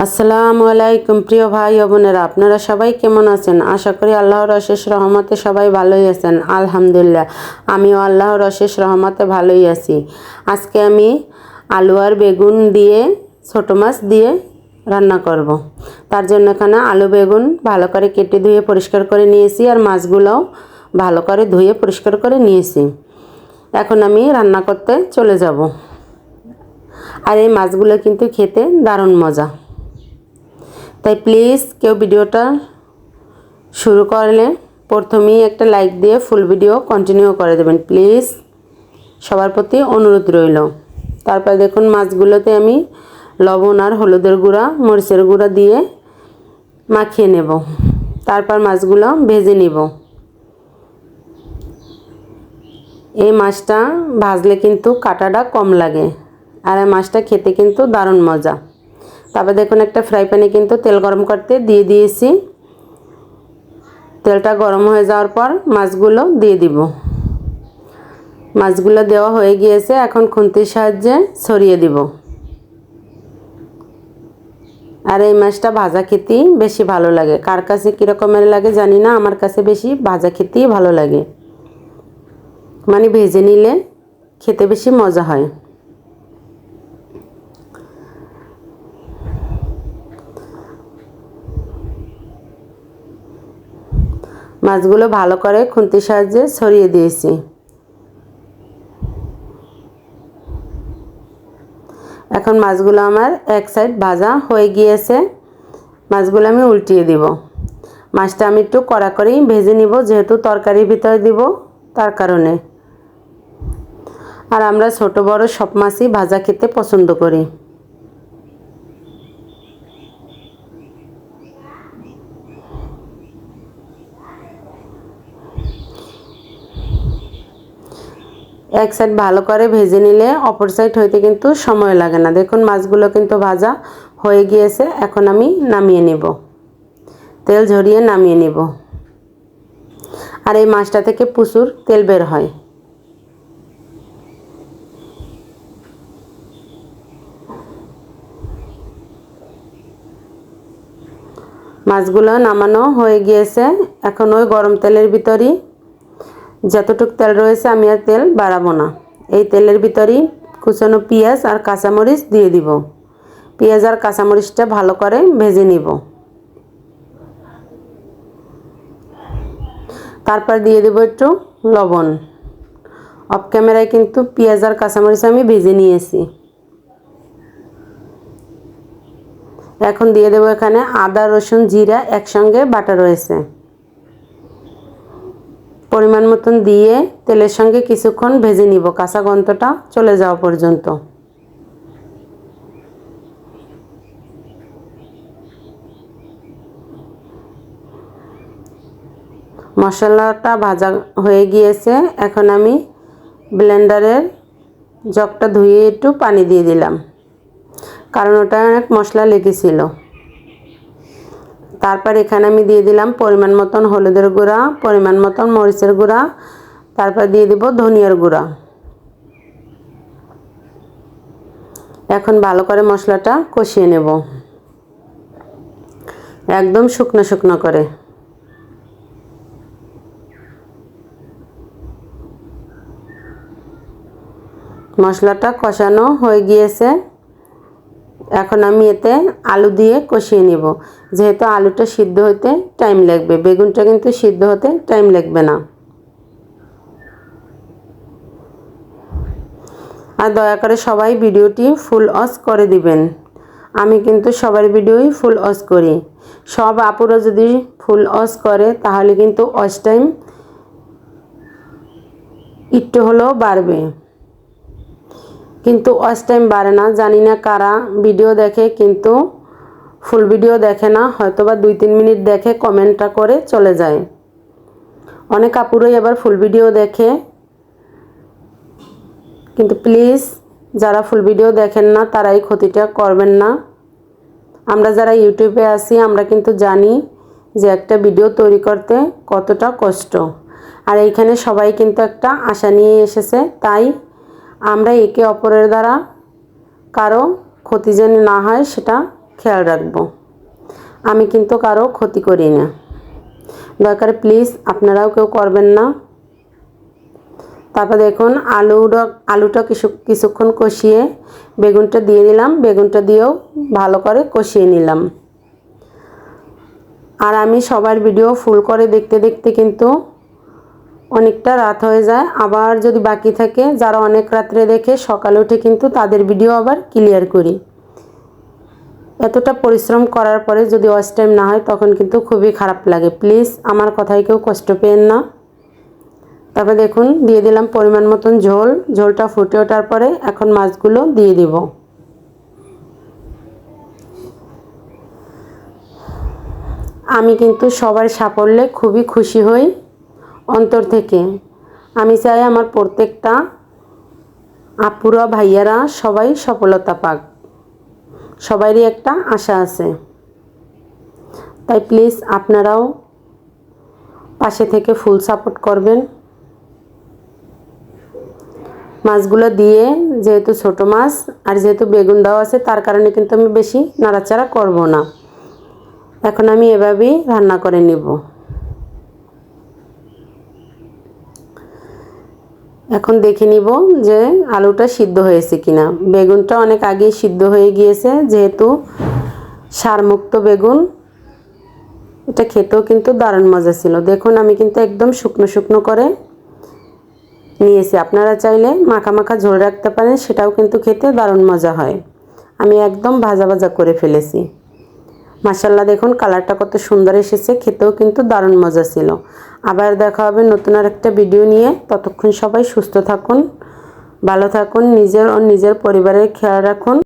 আসসালামু আলাইকুম প্রিয় ভাই ও বোনেরা, আপনারা সবাই কেমন আছেন? আশা করি আল্লাহর অশেষ রহমতে সবাই ভালোই আছেন। আলহামদুলিল্লাহ, আমিও আল্লাহর অশেষ রহমতে ভালোই আছি। আজকে আমি আলু আর বেগুন দিয়ে ছোটো মাছ দিয়ে রান্না করব। তার জন্য এখানে আলু বেগুন ভালো করে কেটে ধুয়ে পরিষ্কার করে নিয়েছি, আর মাছগুলোও ভালো করে ধুয়ে পরিষ্কার করে নিয়েছি। এখন আমি রান্না করতে চলে যাব। আর এই মাছগুলো কিন্তু খেতে দারুণ মজা। তাই প্লিজ কেউ ভিডিওটা শুরু করলে প্রথমেই একটা লাইক দিয়ে ফুল ভিডিও কন্টিনিউ করে দেবেন প্লিজ, সবার প্রতি অনুরোধ রইল। তারপর দেখুন মাছগুলোতে আমি লবণ আর হলুদের গুঁড়া মরিচের গুঁড়া দিয়ে মাখিয়ে নেব। তারপর মাছগুলো ভেজে নেব। এই মাছটা ভাজলে কিন্তু কাঁটাটা কম লাগে, আর এই মাছটা খেতে কিন্তু দারুণ মজা। তারপর দেখুন একটা ফ্রাই প্যানে কিন্তু তেল গরম করতে দিয়ে দিয়েছি। তেলটা গরম হয়ে যাওয়ার পর মাছগুলো দিয়ে দিব। মাছগুলো দেওয়া হয়ে গিয়েছে, এখন খুন্তির সাহায্যে ছড়িয়ে দিব। আর এই মাছটা ভাজা খেতেই বেশি ভালো লাগে। কার কাছে কীরকমের লাগে জানি না, আমার কাছে বেশি ভাজা খেতেই ভালো লাগে। মানে ভেজে নিলে খেতে বেশি মজা হয়। মাছগুলো ভালো করে খুন্তির সাহায্যে ছড়িয়ে দিয়েছি। এখন মাছগুলো আমার এক সাইড ভাজা হয়ে গিয়েছে। মাছগুলো আমি উল্টিয়ে দিব। মাছটা আমি একটু কড়া করেই ভেজে নিব, যেহেতু তরকারির ভিতরে দিব তার কারণে। আর আমরা ছোট বড় সব মাছই ভাজা খেতে পছন্দ করি। এক সাইড ভালো করে ভেজে নিলে অপর সাইড হইতে কিন্তু সময় লাগে না। দেখুন মাছগুলো কিন্তু ভাজা হয়ে গিয়েছে। এখন আমি নামিয়ে নেব, তেল ঝরিয়ে নামিয়ে নেব। আর এই মাছটা থেকে প্রচুর তেল বের হয়। মাছগুলো নামানো হয়ে গিয়েছে। এখন ওই গরম তেলের ভিতরই যতটুক তেল রয়েছে আমি আর তেল বাড়াবো না। এই তেলের ভিতরই কুচানো পেঁয়াজ আর কাঁচামরিচ দিয়ে দিব। পেঁয়াজ আর কাঁচামরিচটা ভালো করে ভেজে নিব। তারপর দিয়ে দেব একটু লবণ। অফ ক্যামেরায় কিন্তু পেঁয়াজ আর কাঁচামরিচ আমি ভেজে নিয়েছি। এখন দিয়ে দেব এখানে আদা রসুন জিরা একসঙ্গে বাটা রয়েছে। পরিমাণ মতন দিয়ে তেলের সঙ্গে কিছুক্ষণ ভেজে নিব, কাঁচা গন্ধটা চলে যাওয়া পর্যন্ত। মশলাটা ভাজা হয়ে গিয়েছে। এখন আমি ব্লেন্ডারের জগটা ধুয়ে একটু পানি দিয়ে দিলাম, কারণ ওটা অনেক মশলা লেগেছিল। তারপর এখানে আমি দিয়ে দিলাম পরিমাণ মতন হলুদের গুঁড়া, পরিমাণ মতন মরিচের গুঁড়া, তারপর দিয়ে দিব ধনিয়ার গুঁড়া। এখন ভালো করে মশলাটা কষিয়ে নেব, একদম শুকনো শুকনো করে। মশলাটা কষানো হয়ে গিয়েছে। এখন আমি এতে আলু দিয়ে কষিয়ে নেব, যেহেতু আলুটা সিদ্ধ হতে টাইম লাগবে, বেগুনটা কিন্তু সিদ্ধ হতে টাইম লাগবে না। আর দয়া করে সবাই ভিডিওটি ফুল ওয়াচ করে দিবেন। আমি কিন্তু সবার ভিডিওই ফুল ওয়াচ করি। সব আপুরা যদি ফুল ওয়াচ করে তাহলে কিন্তু ওয়াচ টাইম একটু হলেও বাড়বে, কিন্তু ওয়াচ টাইম বাড়ে না। জানি না কারা ভিডিও দেখে কিন্তু ফুল ভিডিও দেখে না, হয়তোবা 2-3 মিনিট দেখে কমেন্টটা করে চলে যায়। অনেক আপুরাই আবার ফুল ভিডিও দেখে, কিন্তু প্লিজ যারা ফুল ভিডিও দেখেন না তারা এই ক্ষতিটা করবেন না। আমরা যারা ইউটিউবে আছি আমরা কিন্তু জানি যে একটা ভিডিও তৈরি করতে কতটা কষ্ট। আর এইখানে সবাই কিন্তু একটা আশা নিয়ে এসেছে, তাই আমরা একে অপরের দ্বারা কারো ক্ষতি যেন না হয় সেটা খেয়াল রাখবো। আমি কিন্তু কারো ক্ষতি করি না, দরকারে প্লিজ আপনারাও কেউ করবেন না। তারপর দেখুন আলুটা কিছুক্ষণ কষিয়ে বেগুনটা দিয়ে দিলাম, বেগুনটা দিয়েও ভালো করে কষিয়ে নিলাম। আর আমি সবার ভিডিও ফুল করে দেখতে দেখতে কিন্তু অনেকটা রাত হয়ে যায়। আবার যদি বাকি থাকে, যারা অনেক রাত্রে দেখে সকালে উঠে কিন্তু তাদের ভিডিও আবার ক্লিয়ার করি। এতটা পরিশ্রম করার পরে যদি ওয়াচ টাইম না হয় তখন কিন্তু খুবই খারাপ লাগে। প্লিজ আমার কথায় কেউ কষ্ট পেয়েন না। তারপরে দেখুন দিয়ে দিলাম পরিমাণ মতন ঝোল। ঝোলটা ফুটে ওঠার পরে এখন মাছগুলো দিয়ে দিব। আমি কিন্তু সবার সাফল্যে খুবই খুশি হই অন্তর থেকে। আমি চাই আমার প্রত্যেকটা আপুরা ভাইয়ারা সবাই সফলতা পাক, সবারই একটা আশা আছে। তাই প্লিজ আপনারাও পাশে থেকে ফুল সাপোর্ট করবেন। মাছগুলো দিয়ে, যেহেতু ছোট মাছ আর যেহেতু বেগুন দেওয়া আছে, তার কারণে কিন্তু আমি বেশি নাড়াচাড়া করব না। এখন আমি এভাবেই রান্না করে নিব। এখন দেখে নিব যে আলুটা সিদ্ধ হয়েছে কিনা। বেগুনটা অনেক আগেই সিদ্ধ হয়ে গিয়েছে, যেহেতু সারমুক্ত বেগুন। এটা খেতেও কিন্তু দারুণ মজা ছিল। দেখুন আমি কিন্তু একদম শুকনো শুকনো করে নিয়েছি। আপনারা চাইলে মাখা মাখা ঝোল রাখতে পারেন, সেটাও কিন্তু খেতে দারুণ মজা হয়। আমি একদম ভাজা ভাজা করে ফেলেছি। মাশাআল্লাহ, দেখুন কালারটা কত সুন্দর এসেছে, খেতেও কিন্তু দারুণ মজা ছিল। আবার দেখা হবে নতুন আর একটা ভিডিও নিয়ে। ততক্ষণ সবাই সুস্থ থাকুন, ভালো থাকুন, নিজের ও নিজের পরিবারের খেয়াল রাখুন।